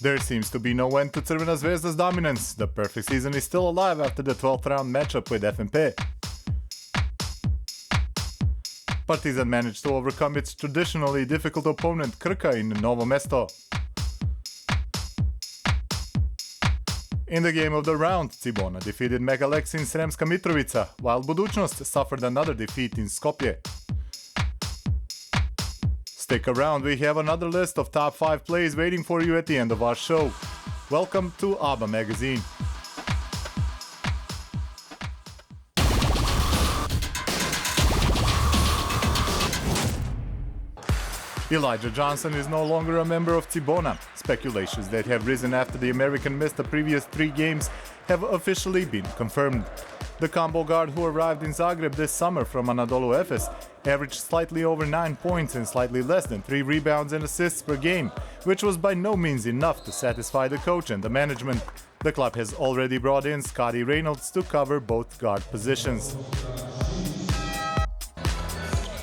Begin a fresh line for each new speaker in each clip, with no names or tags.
There seems to be no end to Crvena Zvezda's dominance. The perfect season is still alive after the 12th round matchup with FNP. Partizan managed to overcome its traditionally difficult opponent Krka in Novo Mesto. In the game of the round, Cibona defeated Megalex in Sremska Mitrovica, while Budućnost suffered another defeat in Skopje. Stick around, we have another list of top 5 plays waiting for you at the end of our show. Welcome to ABBA Magazine. Elijah Johnson is no longer a member of Cibona. Speculations that have risen after the American missed the previous 3 games have officially been confirmed. The combo guard who arrived in Zagreb this summer from Anadolu Efes averaged slightly over 9 points and slightly less than 3 rebounds and assists per game, which was by no means enough to satisfy the coach and the management. The club has already brought in Scotty Reynolds to cover both guard positions.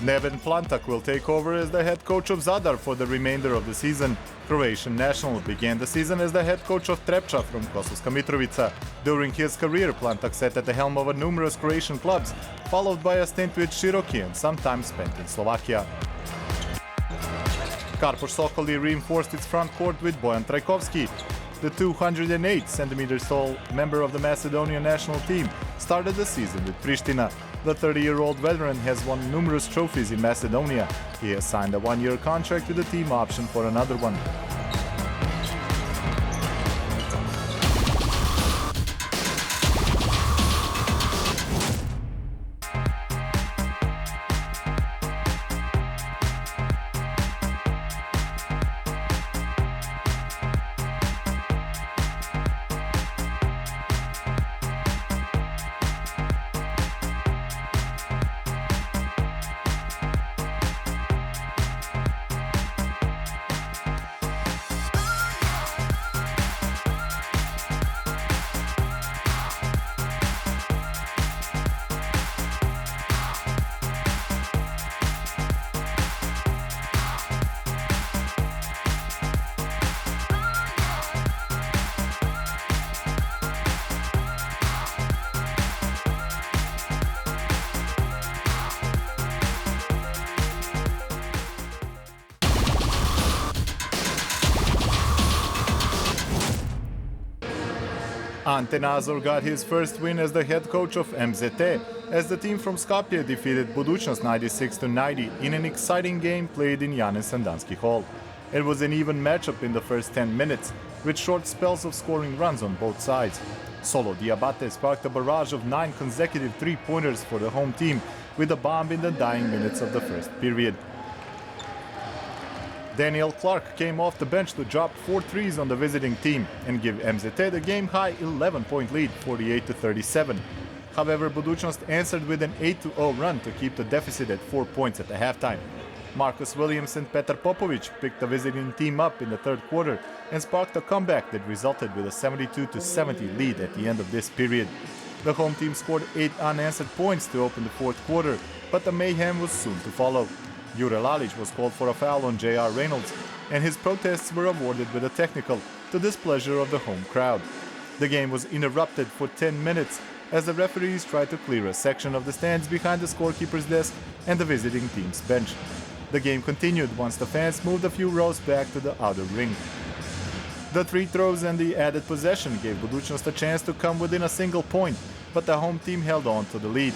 Neven Plantak will take over as the head coach of Zadar for the remainder of the season. Croatian national began the season as the head coach of Trepča from Kosovska Mitrovica. During his career, Plantak sat at the helm of numerous Croatian clubs, followed by a stint with Široki and some time spent in Slovakia. Karpoš Sokoli reinforced its front court with Bojan Trajkovski. The 208 centimeters tall member of the Macedonian national team started the season with Pristina. The 30-year-old veteran has won numerous trophies in Macedonia. He has signed a 1-year contract with a team option for another one. Ante Nazor got his first win as the head coach of MZT, as the team from Scarpia defeated Budućnost 96-90 in an exciting game played in Janez Sandanski Hall. It was an even matchup in the first 10 minutes, with short spells of scoring runs on both sides. Solo Diabate sparked a barrage of 9 consecutive 3-pointers for the home team, with a bomb in the dying minutes of the first period. Daniel Clark came off the bench to drop 4 threes on the visiting team and give MZT the game-high 11-point lead, 48-37. However, Budućnost answered with an 8-0 run to keep the deficit at 4 points at the halftime. Marcus Williams and Petar Popovic picked the visiting team up in the third quarter and sparked a comeback that resulted with a 72-70 lead at the end of this period. The home team scored 8 unanswered points to open the fourth quarter, but the mayhem was soon to follow. Jure Lalic was called for a foul on J.R. Reynolds, and his protests were awarded with a technical, to displeasure of the home crowd. The game was interrupted for 10 minutes as the referees tried to clear a section of the stands behind the scorekeeper's desk and the visiting team's bench. The game continued once the fans moved a few rows back to the outer ring. The 3 throws and the added possession gave Budućnost a chance to come within a single point, but the home team held on to the lead.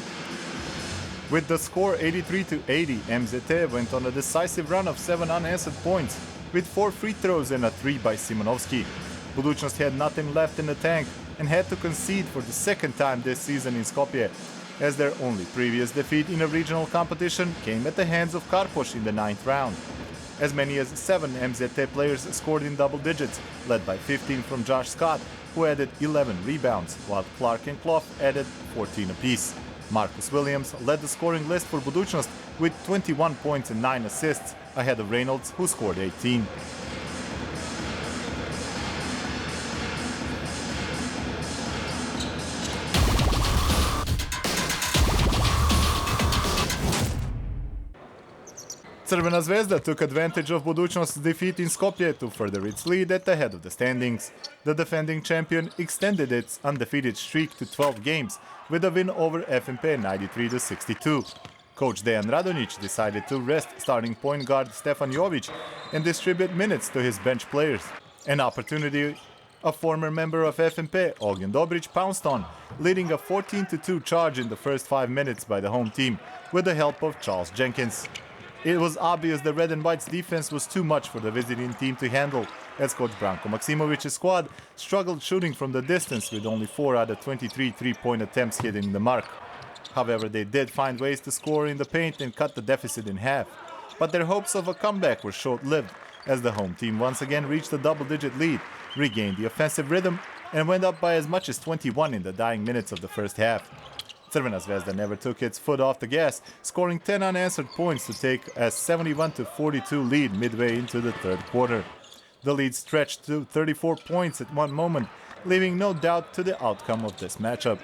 With the score 83-80, MZT went on a decisive run of 7 unanswered points, with 4 free throws and a 3 by Simonovski. Budućnost had nothing left in the tank and had to concede for the second time this season in Skopje, as their only previous defeat in a regional competition came at the hands of Karpoš in the 9th round. As many as 7 MZT players scored in double digits, led by 15 from Josh Scott, who added 11 rebounds, while Clark and Clough added 14 apiece. Marcus Williams led the scoring list for Budućnost with 21 points and 9 assists, ahead of Reynolds, who scored 18. Crvena Zvezda took advantage of Budućnost's defeat in Skopje to further its lead at the head of the standings. The defending champion extended its undefeated streak to 12 games with a win over FNP 93-62. Coach Dejan Radonjic decided to rest starting point guard Stefan Jovic and distribute minutes to his bench players. An opportunity a former member of FNP, Ognjen Dobrić, pounced on, leading a 14-2 charge in the first 5 minutes by the home team with the help of Charles Jenkins. It was obvious the Red and White's defense was too much for the visiting team to handle, as coach Branko Maksimovic's squad struggled shooting from the distance with only 4 out of 23 three-point attempts hitting the mark. However, they did find ways to score in the paint and cut the deficit in half. But their hopes of a comeback were short-lived, as the home team once again reached a double-digit lead, regained the offensive rhythm, and went up by as much as 21 in the dying minutes of the first half. Crvena Zvezda never took its foot off the gas, scoring 10 unanswered points to take a 71-42 lead midway into the third quarter. The lead stretched to 34 points at one moment, leaving no doubt to the outcome of this matchup.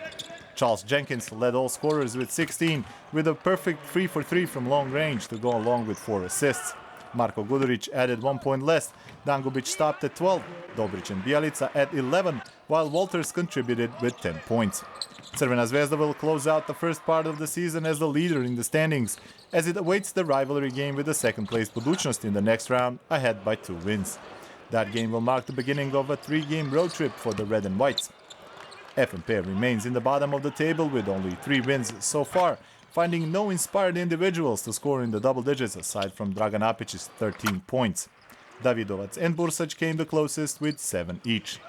Charles Jenkins led all scorers with 16, with a perfect 3 for 3 from long range to go along with 4 assists. Marko Gudurić added 1 point less, Dangubić stopped at 12, Dobrić and Bjelica at 11, while Walters contributed with 10 points. Crvena Zvezda will close out the first part of the season as the leader in the standings, as it awaits the rivalry game with the second-place Budućnost in the next round, ahead by 2 wins. That game will mark the beginning of a 3-game road trip for the Red and Whites. FNP remains in the bottom of the table with only 3 wins so far, finding no inspired individuals to score in the double digits aside from Dragan Apic's 13 points. Davidovac and Bursac came the closest with 7 each.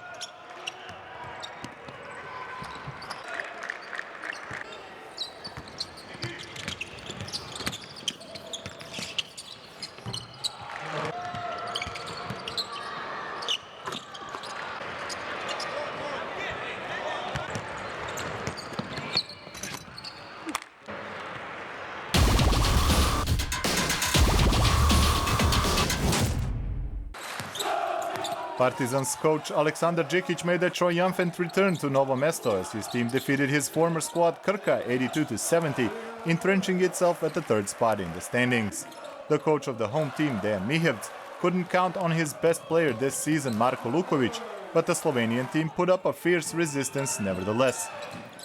Partizan's coach Aleksandar Džikić made a triumphant return to Novo Mesto as his team defeated his former squad Krka 82-70, entrenching itself at the 3rd spot in the standings. The coach of the home team, Dejan Mihevc, couldn't count on his best player this season, Marko Lukovic, but the Slovenian team put up a fierce resistance nevertheless.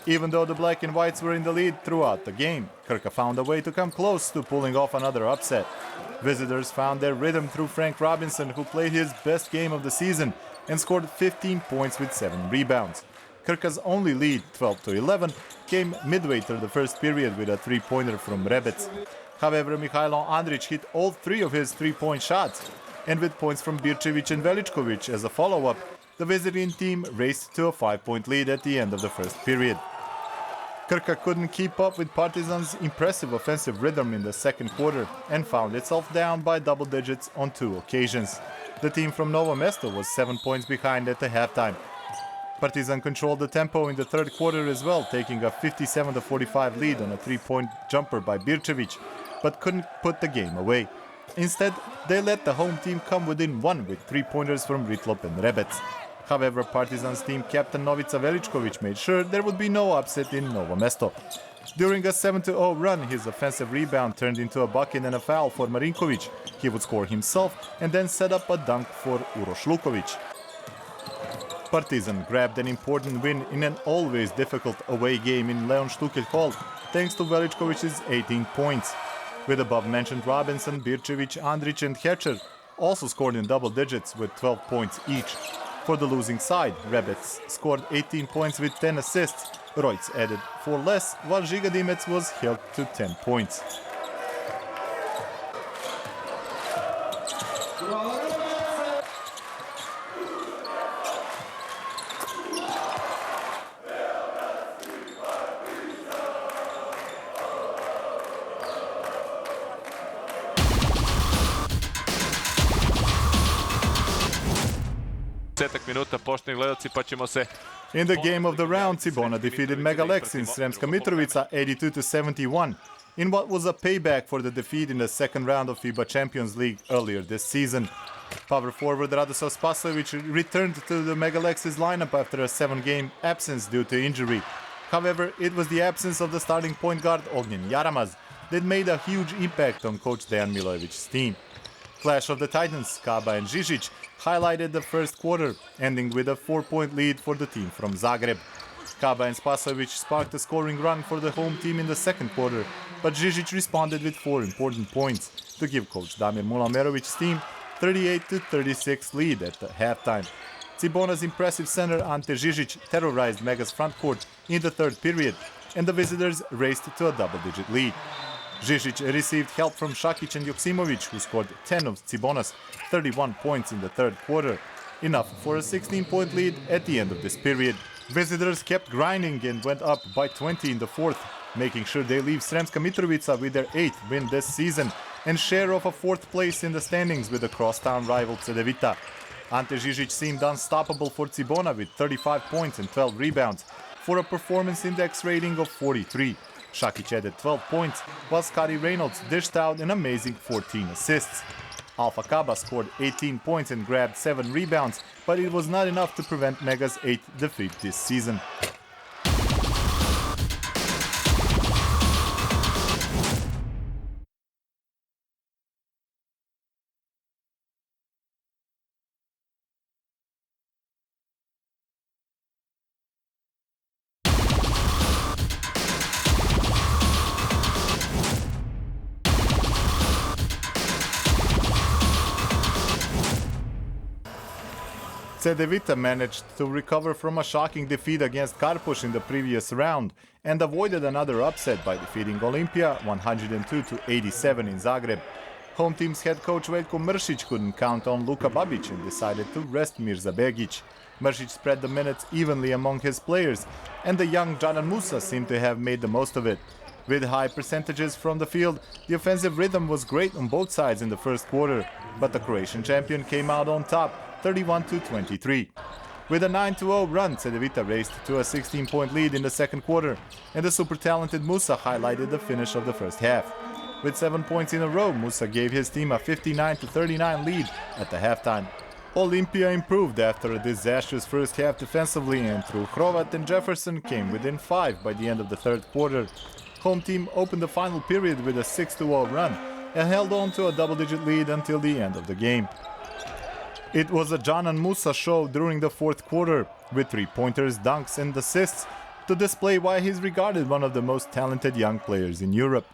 Even though the Black and Whites were in the lead throughout the game, Krka found a way to come close to pulling off another upset. Visitors found their rhythm through Frank Robinson, who played his best game of the season and scored 15 points with 7 rebounds. Curcas' only lead, 12-11, came midway through the first period with a 3-pointer from Rebec. However, Mihajlo Andrić hit all 3 of his 3-point shots, and with points from Birčević and Veličković as a follow-up, the visiting team raced to a 5-point lead at the end of the first period. Krka couldn't keep up with Partizan's impressive offensive rhythm in the second quarter and found itself down by double digits on 2 occasions. The team from Novo Mesto was 7 points behind at the halftime. Partizan controlled the tempo in the third quarter as well, taking a 57-45 lead on a 3-point jumper by Birčević, but couldn't put the game away. Instead, they let the home team come within 1 with 3-pointers from Ritlop and Rebec. However, Partizan's team captain Novica Veličković made sure there would be no upset in Novo Mesto. During a 7-0 run, his offensive rebound turned into a bucket and a foul for Marinković. He would score himself and then set up a dunk for Uroš Luković. Partizan grabbed an important win in an always difficult away game in Leon Štukelj Hall, thanks to Veličković's 18 points. With above-mentioned Robinson, Birčević, Andrić and Herčer also scored in double digits with 12 points each. For the losing side, Rebec scored 18 points with 10 assists, Rojc added 4 less, while Žiga Dimec was held to 10 points. In the game of the round, Cibona defeated Megalex in Sremska Mitrovica 82-71, in what was a payback for the defeat in the second round of FIBA Champions League earlier this season. Power forward Radoslav Spasojevic returned to the Megalex's lineup after a 7-game absence due to injury. However, it was the absence of the starting point guard Ognjen Jaramaz that made a huge impact on coach Dejan Milojevic's team. Clash of the Titans, Kaba and Žižić highlighted the first quarter, ending with a 4-point lead for the team from Zagreb. Kaba and Spasojevic sparked a scoring run for the home team in the second quarter, but Žižić responded with 4 important points to give coach Damir Mulamerovic's team 38-36 lead at the halftime. Cibona's impressive center Ante Žižić terrorized Mega's front court in the third period, and the visitors raced to a double-digit lead. Žižić received help from Šakić and Joksimović, who scored 10 of Cibona's 31 points in the third quarter, enough for a 16-point lead at the end of this period. Visitors kept grinding and went up by 20 in the fourth, making sure they leave Sremska Mitrovica with their 8th win this season and share of a 4th place in the standings with the crosstown rival Evita. Ante Žižić seemed unstoppable for Cibona with 35 points and 12 rebounds for a performance index rating of 43. Šakić added 12 points, while Scotty Reynolds dished out an amazing 14 assists. Alpha Kaba scored 18 points and grabbed 7 rebounds, but it was not enough to prevent Mega's 8th defeat this season. Evita managed to recover from a shocking defeat against Karpuš in the previous round and avoided another upset by defeating Olympia 102-87 in Zagreb. Home team's head coach Veljko Mršić couldn't count on Luka Babić and decided to rest Mirza Begić. Mršić spread the minutes evenly among his players, and the young Janan Musa seemed to have made the most of it. With high percentages from the field, the offensive rhythm was great on both sides in the first quarter, but the Croatian champion came out on top 31-23. With a 9-0 run, Evita raced to a 16-point lead in the second quarter, and the super-talented Musa highlighted the finish of the first half. With 7 points in a row, Musa gave his team a 59-39 lead at the halftime. Olympia improved after a disastrous first half defensively, and through Hrovat and Jefferson came within 5 by the end of the third quarter. Home team opened the final period with a 6-0 run and held on to a double-digit lead until the end of the game. It was a Janan Musa show during the fourth quarter, with 3-pointers, dunks and assists to display why he's regarded one of the most talented young players in Europe.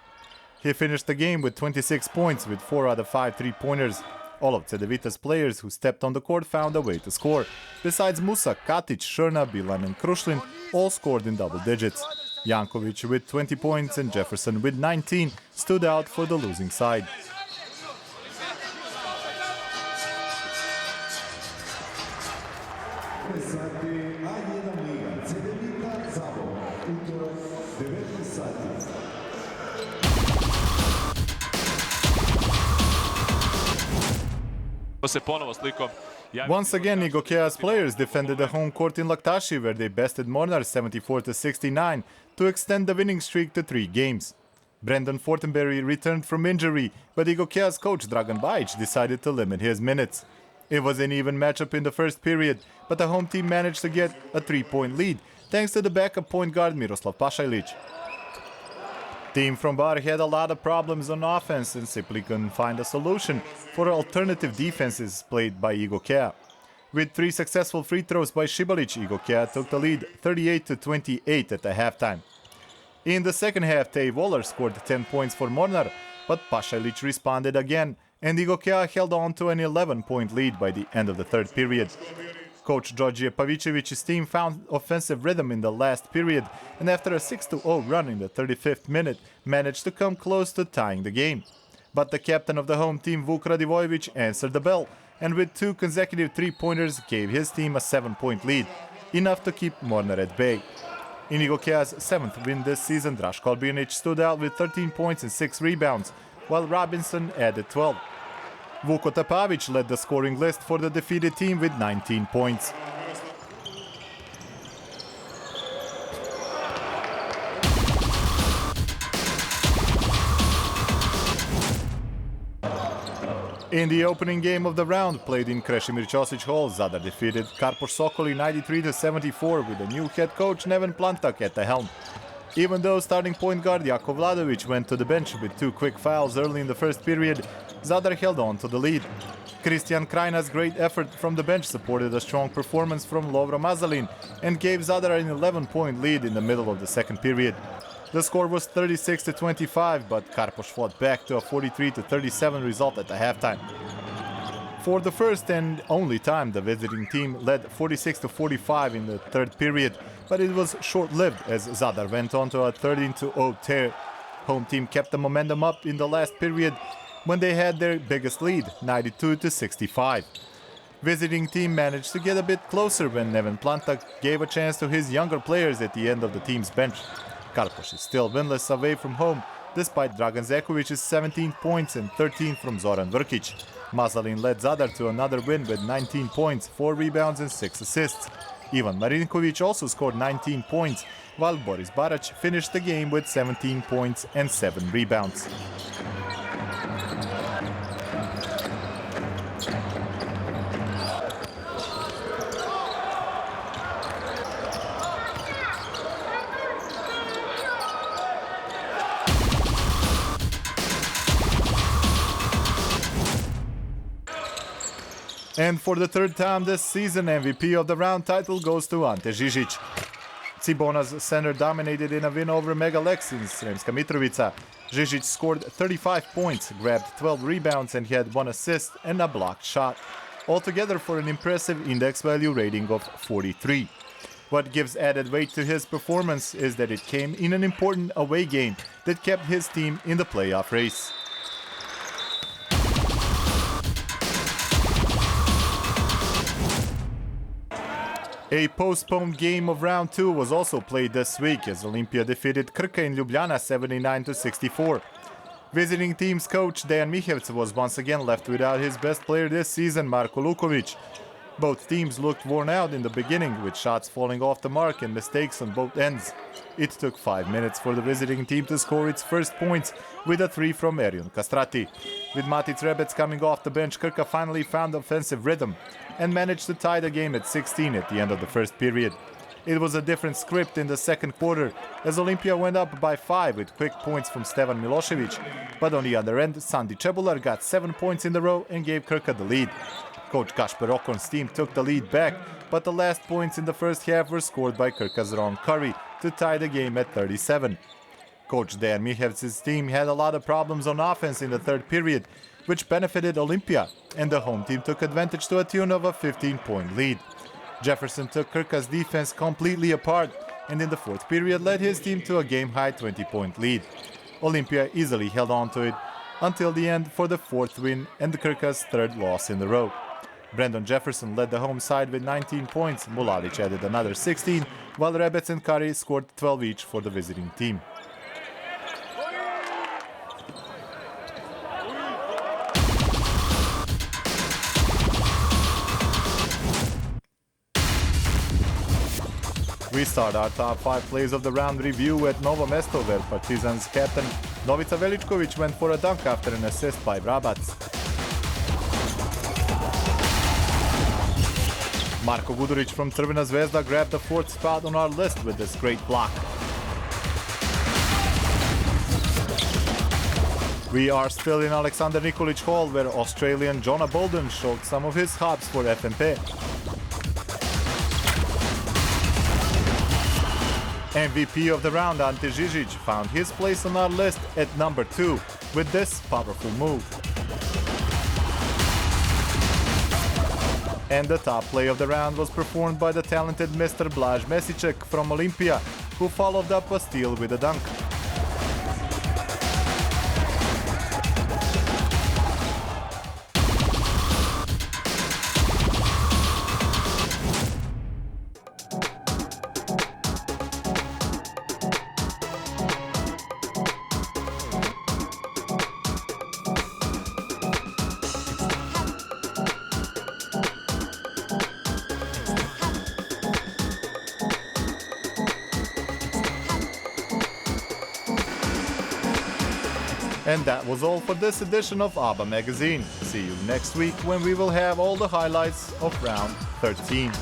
He finished the game with 26 points with 4 out of 5 3-pointers. All of Cedevita's players who stepped on the court found a way to score. Besides Musa, Katic, Šrna, Bilan and Krušlin all scored in double digits. Jankovic with 20 points and Jefferson with 19 stood out for the losing side. Once again, Igokea's players defended the home court in Laktaši, where they bested Mornar 74-69 to extend the winning streak to 3 games. Brendan Fortenberry returned from injury, but Igokea's coach Dragan Bajic decided to limit his minutes. It was an even matchup in the first period, but the home team managed to get a 3-point lead thanks to the backup point guard Miroslav Pašajlić. Team from Bar had a lot of problems on offense and simply couldn't find a solution for alternative defenses played by Igokea. With 3 successful free throws by Šibalić, Igokea took the lead 38-28 at the halftime. In the second half, Tej Voller scored 10 points for Mornar, but Pašajlić responded again, and Igokea held on to an 11-point lead by the end of the third period. Coach Đorđe Pavicevic's team found offensive rhythm in the last period, and after a 6-0 run in the 35th minute, managed to come close to tying the game. But the captain of the home team, Vuk Radivojević, answered the bell, and with 2 consecutive 3-pointers gave his team a 7-point lead, enough to keep Mornar at bay. In Igokea's 7th win this season, Draško Albijanić stood out with 13 points and 6 rebounds, while Robinson added 12. Vuko Tapavić led the scoring list for the defeated team with 19 points. In the opening game of the round, played in Krešimir Ćosić Hall, Zadar defeated Karpuš Sokoli 93-74 with a new head coach Neven Plantak at the helm. Even though starting point guard Jako Vladovic went to the bench with 2 quick fouls early in the first period, Zadar held on to the lead. Christian Krajina's great effort from the bench supported a strong performance from Lovro Mazalin and gave Zadar an 11-point lead in the middle of the second period. The score was 36-25, but Karpoš fought back to a 43-37 result at the halftime. For the first and only time, the visiting team led 46-45 in the third period, but it was short-lived as Zadar went on to a 13-0 tear. Home team kept the momentum up in the last period when they had their biggest lead, 92-65. Visiting team managed to get a bit closer when Neven Plantak gave a chance to his younger players at the end of the team's bench. Karpoš is still winless away from home, despite Dragan Zekovic's 17 points and 13 from Zoran Vrkic. Mazalin led Zadar to another win with 19 points, 4 rebounds and 6 assists. Ivan Marinkovic also scored 19 points, while Boris Barac finished the game with 17 points and 7 rebounds. And for the third time this season, MVP of the round title goes to Ante Žižić. Cibona's center dominated in a win over Megalex in Sremska Mitrovica. Žižić scored 35 points, grabbed 12 rebounds and had 1 assist and a blocked shot. Altogether for an impressive index value rating of 43. What gives added weight to his performance is that it came in an important away game that kept his team in the playoff race. A postponed game of round 2 was also played this week as Olympia defeated Krka in Ljubljana 79-64. Visiting team's coach Dejan Mihevc was once again left without his best player this season, Marko Lukovic. Both teams looked worn out in the beginning, with shots falling off the mark and mistakes on both ends. It took 5 minutes for the visiting team to score its first points with a 3 from Erion Kastrati. With Matic Rebec coming off the bench, Krka finally found offensive rhythm and managed to tie the game at 16 at the end of the first period. It was a different script in the second quarter, as Olympia went up by 5 with quick points from Stevan Milošević, but on the other end, Sandi Čebular got 7 points in a row and gave Krka the lead. Coach Kasper Okon's team took the lead back, but the last points in the first half were scored by Krka's Ron Curry to tie the game at 37. Coach Dejan Mihevc's team had a lot of problems on offense in the third period, which benefited Olympia, and the home team took advantage to a tune of a 15-point lead. Jefferson took Krka's defense completely apart, and in the fourth period led his team to a game-high 20-point lead. Olympia easily held on to it until the end for the fourth win and Krka's third loss in a row. Brandon Jefferson led the home side with 19 points, Mulalic added another 16, while Rebec and Curry scored 12 each for the visiting team. We start our top 5 plays of the round review at Novo Mesto, where Partizan's captain Novica Veličković went for a dunk after an assist by Vrabac. Marko Gudurić from Crvena Zvezda grabbed the 4th spot on our list with this great block. We are still in Alexander Nikolić Hall, where Australian Jonah Bolden showed some of his hops for FNP. MVP of the round, Ante Žižić, found his place on our list at number 2 with this powerful move. And the top play of the round was performed by the talented Mr. Blaž Mesiček from Olympia, who followed up a steal with a dunk. And that was all for this edition of ABBA Magazine. See you next week when we will have all the highlights of round 13.